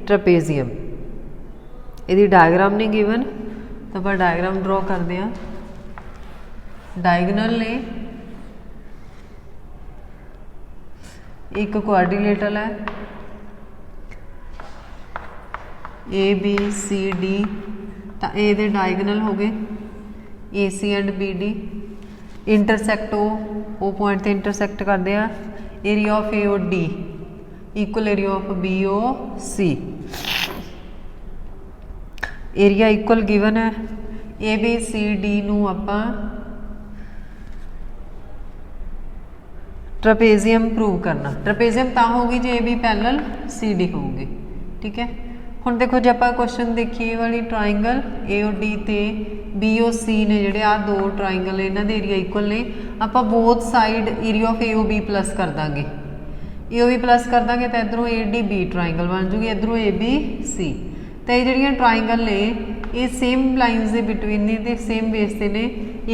Trapezium. यदि diagram नहीं given तो आप डायग्राम ड्रॉ करते हैं। डायगनल ने एक क्वाड्रिलेटरल है ए बी सी डी, तो ये डायगनल हो गए A C and B D. Intersect वो पॉइंट से इंटरसैक्ट करते हैं। Area of A O D equal area of B O C. Area equal given है। ए बी सी डी नूं आपां ट्रपेजियम प्रूव करना। ट्रपेजियम तां होगी जे A B parallel C D होगी। ठीक है, हुण देखो जे आपां क्वेश्चन देखिए वाली ट्राइंगल ए ओ डी ते बी ओ सी ने जिहड़े आ दो ट्राइंगल इन्हां दे एरिया इक्वल ने। आपां both side area of A O B plus कर देंगे। ए ओ बी प्लस कर देंगे तो इधरों ए डी बी ट्राइंगल बन जूगी, इधरों ए बी सी। तो ये जिहड़ियां ट्राइंगल ने ये सेम लाइनस के बिटवीन ने ते सेम बेस से ने,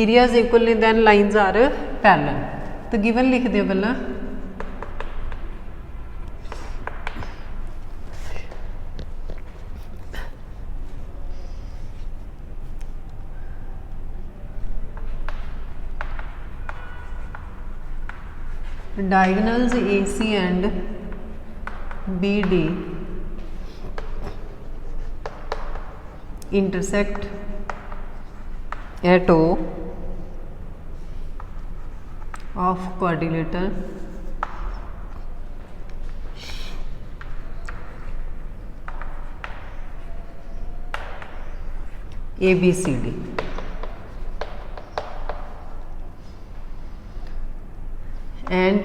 एरियाज इक्वल ने, दैन लाइनस आर पैरेलल। तो गिवन लिख दिओ पहला diagonals AC and BD intersect at O of quadrilateral ABCD। and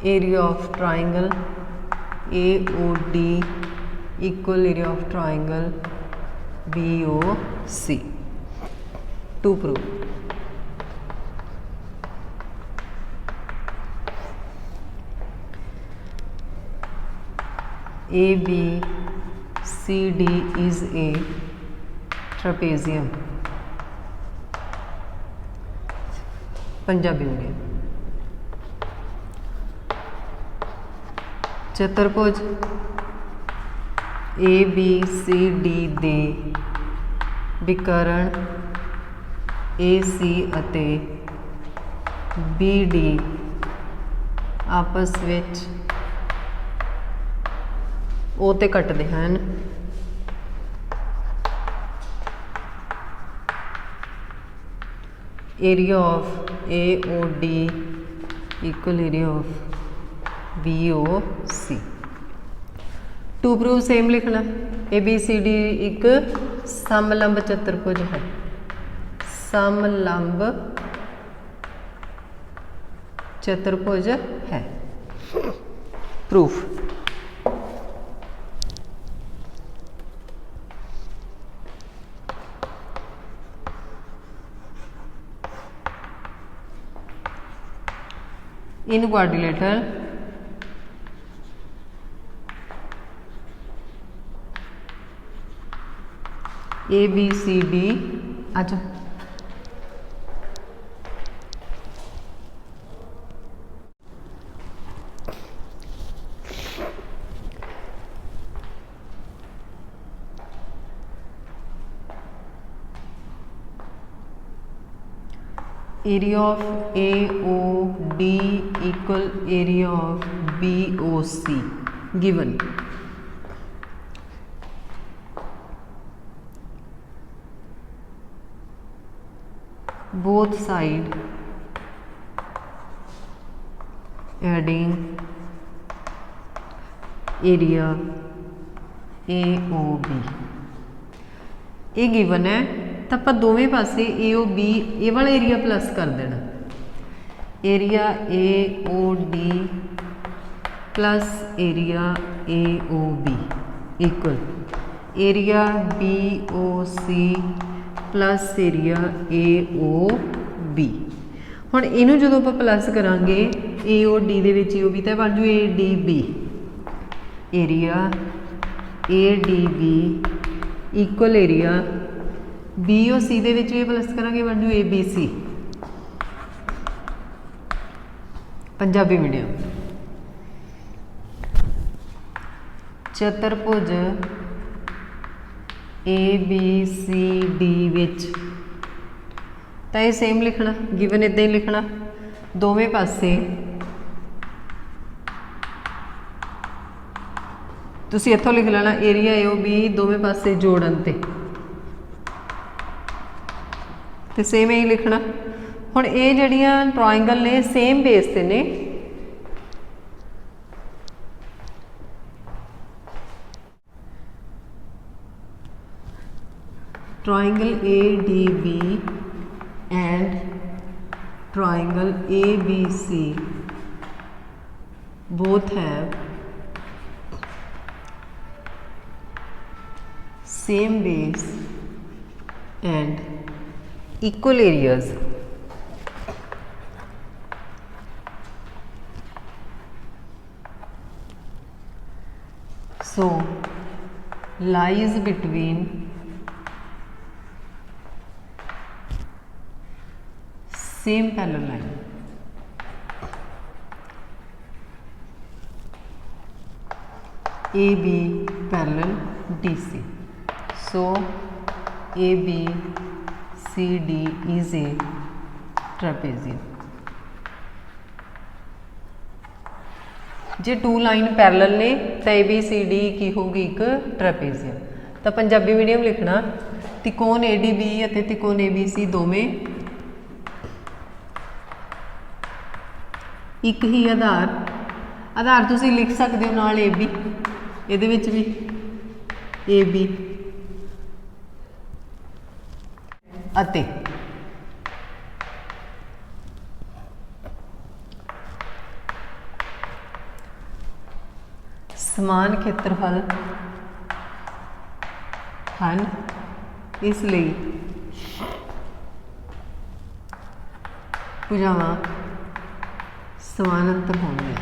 area of triangle AOD equal area of triangle BOC to prove ABCD is a trapezium। Punjabi medium. चतुर्भुज A B C D दे विकर्ण ए सी अते B D आपस विच ओ ते कटदे हैं। Area of A O D equal area of BOC। To prove same लिखना। ABCD एक समलंब चतुर्भुज है। समलंब चतुर्भुज है। प्रूफ इन क्वाड्रिलेटरल ABCD अच्छा area of AOD equal area of BOC given। both side adding area AOB ये गिवन है। तो आप दोवें पासे AOB ये वाला एरिया प्लस कर देना। Area AOD plus area AOB equal area BOC plus area AOB। हुण इनू जो आप प्लस करांगे AOD दे विच AOB तो बन जू ADB। Area ADB equal area BOC दे विच भी प्लस करांगे बन जू ABC। पंजाबी मीडियम। चतुर्भुज ABCD विच, तो ये सेम लिखना, गिवन इदां ही लिखना, दोवें पासे तुसीं इत्थों लिख लेना एरिया AOB दोवें पासे जोड़न ते सेम यही लिखना। हुण ये जिहड़ियां ट्रायंगल ने सेम बेस ते ने, triangle ADB and triangle ABC both have same base and equal areas. So lies between same parallel line. AB parallel DC. So ABCD is a trapezium. जे टू लाइन पैरेलल ने तो ABCD की होगी एक trapezium. तो Punjabi medium लिखना त्रिकोण ADB और त्रिकोण ABC दोवें एक ही आधार, आधार तुसी लिख सकते हो नाल AB, इहदे विच भी AB अते समान खेत्रफल हैं, इसलिए भुजावां समानांतर होंगे।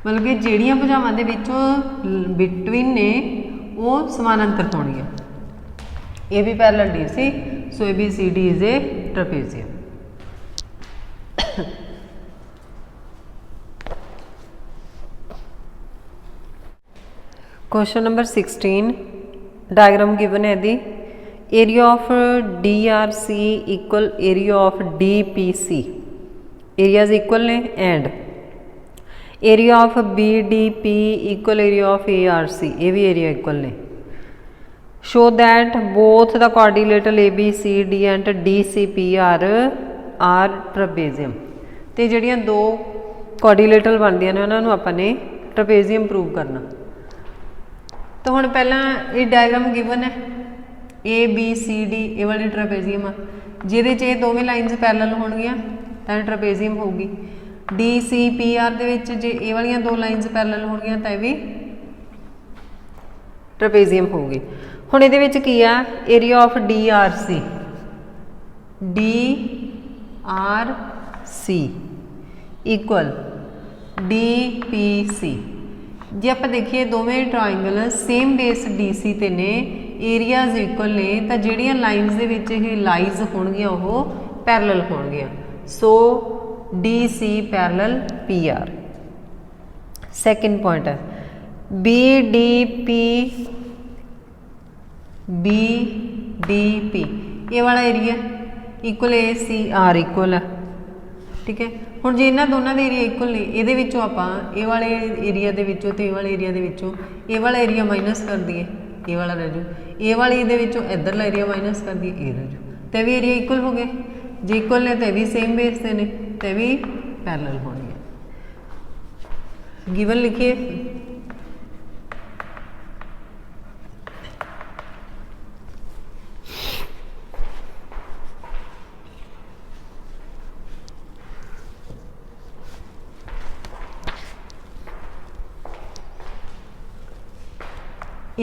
मतलब कि जिहड़ियां भुजावां दे विचों बिटवीन ने वो समानांतर होणगियां। A B parallel DC, so ABCD is a trapezium. Question number 16 diagram given है the area of DRC equal area of DPC, areas equal ने and area of BDP equal area of ARC, ये भी area equal ने। Show that both the quadrilateral ABCD and DCP are trapezium. तो जिहड़ियां दो coordinator बनदियां ने उन्हां नूं आपां ने ट्रेपेजियम प्रूव करना। तो हुण पहला ये डायग्राम गिवन है ABCD ये वाली ट्रेपेजियम आ, जिहदे च ये दोवें लाइनस पैरेलल होणगियां तां ट्रेपेजियम होगी। DCPR दे विच जे ये वालियां दो लाइनस पैरेलल होणगियां तां भी ट्रेपेजियम होगी। हुण इहदे विच की आ area of DRC, DRC equal DPC। जे आप देखिए दोवें ट्राइंगल सेम बेस DC ते ने, एरियाज इक्वल ने, तो जिहड़ियां लाइनस दे विच ये लाइज होणगियां वो पैरेलल होणगियां। सो DC parallel PR। Second point है BDP ये वाला एरिया इक्वल ACR इक्वल है, ठीक है। हुण जे इन्हां दोनों के एरिया इक्वल ने, इहदे विचों आपां ये वाले एरिया दे विचों ते ये वाले एरिया दे विचों ये वाला एरिया माइनस कर दिए, ये वाला रह जू, ये वाले इहदे विचों इधरला एरिया माइनस कर दिए, ये रह जू, तो भी एरिया इक्वल हो गए। जे इक्वल ने तो भी सेम बेस से ने, तो भी पैरेलल होणगे। गिवन लिखिए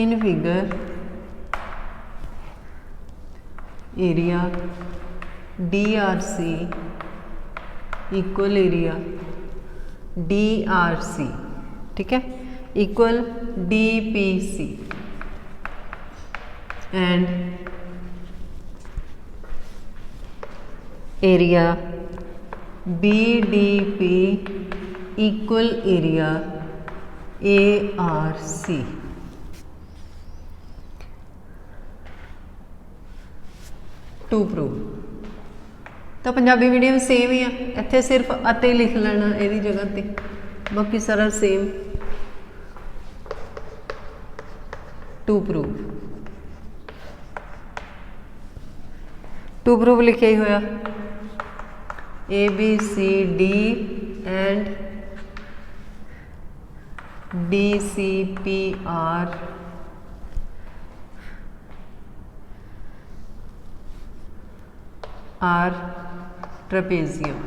in figure area DRC equal area DRC, ठीक है, equal DPC and area BDP equal area ARC। To prove तो पंजाबी मीडियम सेम ही है, इत्थे सिर्फ अते लिख लेना ਇਹਦੀ जगह ते, बाकी सारा सेम। टू प्रूव लिखे ही होया ABCD and DCPR are trapezium.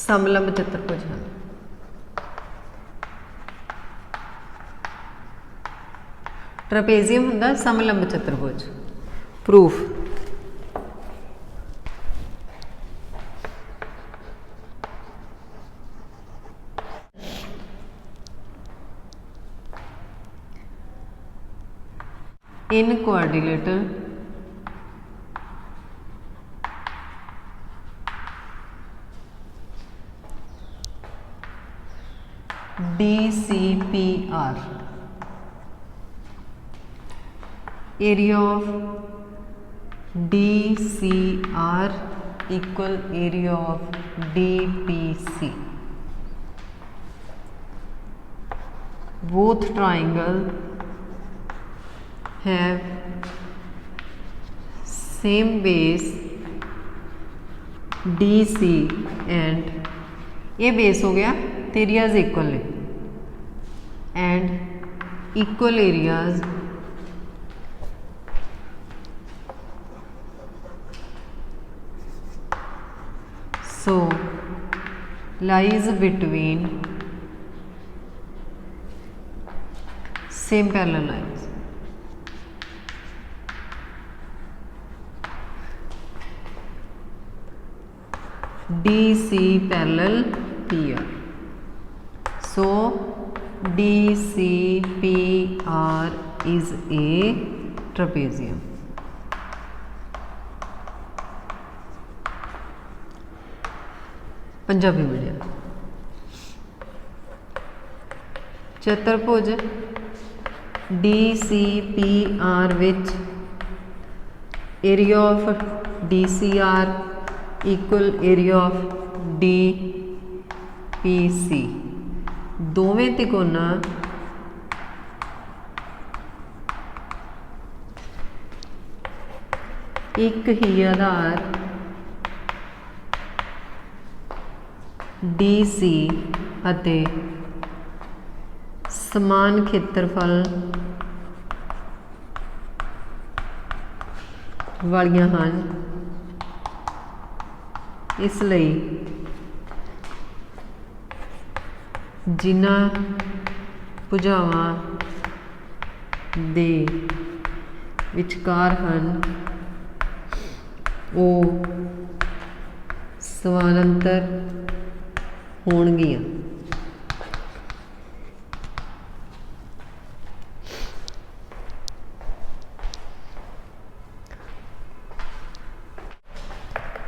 समलंब चतुर्भुज हैं। ट्रेपेजियम हुंदा समलंब चतुर्भुज। Proof in quadrilateral DCPR area of DCR equal area of DPC। both triangle have same base DC and ये बेस हो गया तो एरियाज इक्वल ने and equal areas so lies between same parallel lines। DC parallel PR, so DCPR is a trapezium। Punjabi medium चतुर्भुज DCPR which area of DCR equal area of DPC। दोवें तिकोना एक ही आधार DC अते समान खेत्रफल वालियां हन, इसलिए जिन्हां भुजावां दे विचकार हन वो समानांतर होणगियां।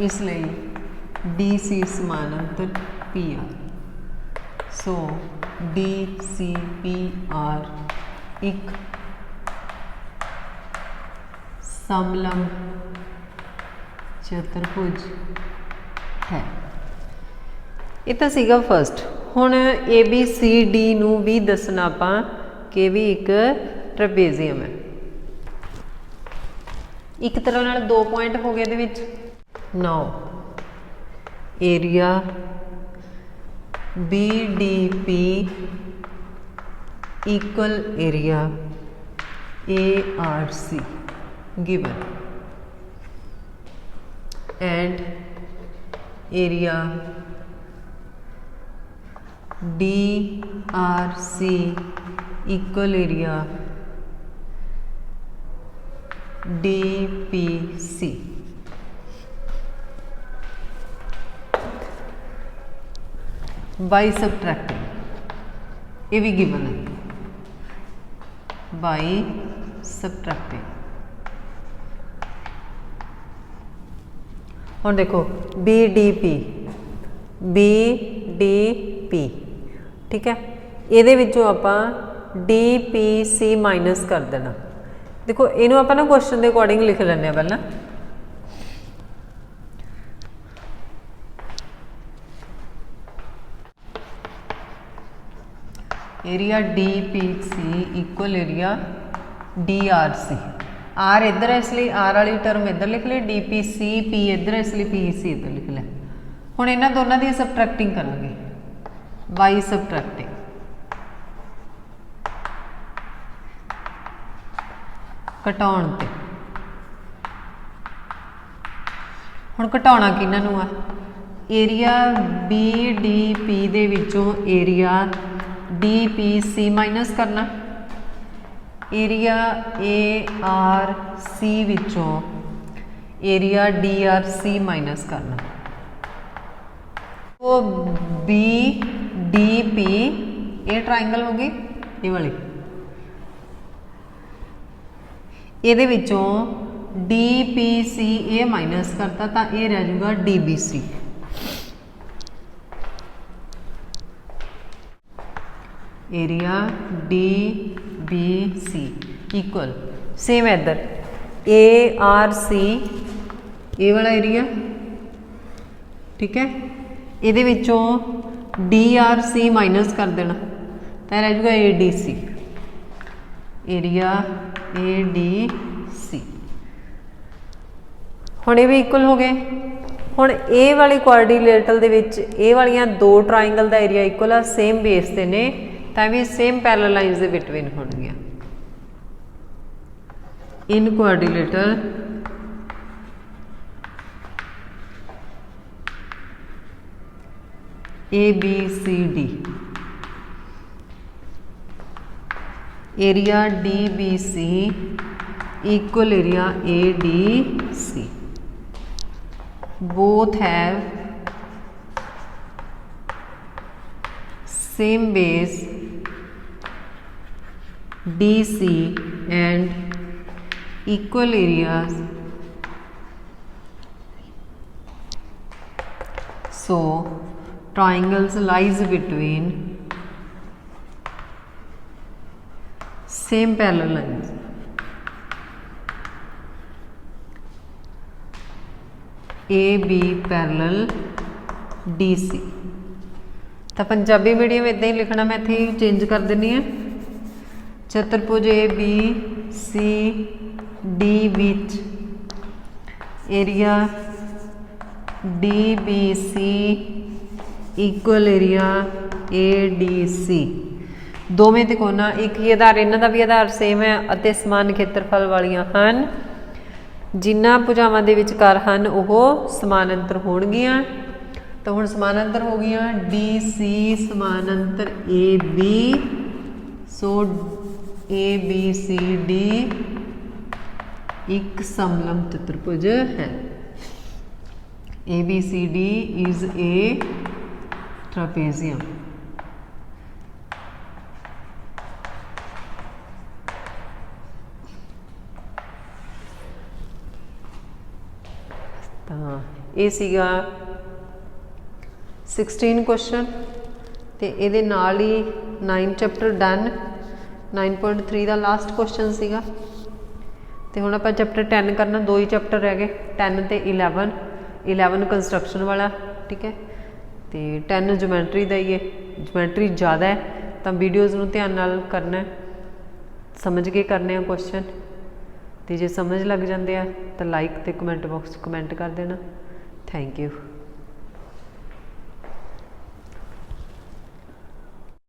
इसलिए DC समानांतर PR, सो DCPR एक समलंब चतुर्भुज है। ये तो सीगा फर्स्ट। हुण ABCD नूं भी दसना आपां कि भी एक ट्रेपेजियम है। एक तरह नाल दो पॉइंट हो गए दे विच। Now area BDP equal area ARC given and area DRC equal area DPC। By subtracting ये भी गिवन है, बाई सबट्रैक्टिंग हुण देखो बी डी पी ठीक है, ये विचों आपां डी पी सी माइनस कर देना। देखो इनू आपां ना क्वेश्चन के अकॉर्डिंग लिख लैंदे आं पहलां। Area D P C equal area D R C. R इधर है इसलिए आर वाली टर्म इधर लिख ली, डी पी सी पी इधर है इसलिए पी सी इधर लिख लिया। हुण इन्हां दोनों की सबट्रैक्टिंग करांगे, बाई सबट्रैक्टिंग घटाउण ते। हुण घटाउणा किन्हां नूं आ, एरिया बी डी पी दे विचों area D P C minus करना, एरिया ए आर सी विचों area D R C minus करना। तो बी डी पी ये ट्राइंगल हो गई ये वाली, ये विचों डी पी सी ये माइनस करता तो ये रह जाऊगा D B C. Area D B C equal same इधर ए आर सी ए वाला एरिया ठीक है, ये विचों डी आर सी माइनस कर देना तो रह जाएगा A D C, area A D C. हुण ये भी इक्वल हो गए। हुण ए वाली क्वाड्रीलेटरल दे विच ए वालियां दो ट्राइंगल का एरिया इक्वल आ, सेम बेस ते ने तो भी सेम पैरेलल लाइन्स के बिटवीन होणगियां। In quadrilateral A B C D area D B C equal area A D C, both have same base DC and equal areas, so triangles lies between same parallel lines। A B parallel D C. तो Punjabi medium इदा ही लिखना, मैं इत्थे change कर देनी है। चतुर्भुज A B C D विच area D B C equal area A D C. दोवें त्रिकोणा एक ही आधार, इन्हां दा भी आधार सेम है अते समान खेत्रफल वालियां हन। जिन्हां भुजावां दे विचकार हन वो समानांतर होणगियां। तो हुण समानांतर हो गई डी सी समानांतर A B, so A B C D एक समलंब चतुर्भुज है। A B C D is a trapezium. ये सीगा 16 क्वेश्चन तो ये नाल ही 9 चैप्टर डन। 9.3 का लास्ट क्वेश्चन सीगा। तो हुण आपां चैप्टर 10 करना, 2 ही चैप्टर रह गए 10 ते 11। 11 कंस्ट्रक्शन वाला ठीक है, तो 10 जोमैट्री का ही है। जोमैट्री ज़्यादा है तो वीडियोज़ नूं ध्यान नाल करना है, समझ के करने क्वेश्चन। तो जे समझ लग जाते हैं तो लाइक तो कमेंट बॉक्स कमेंट कर देना। Thank you.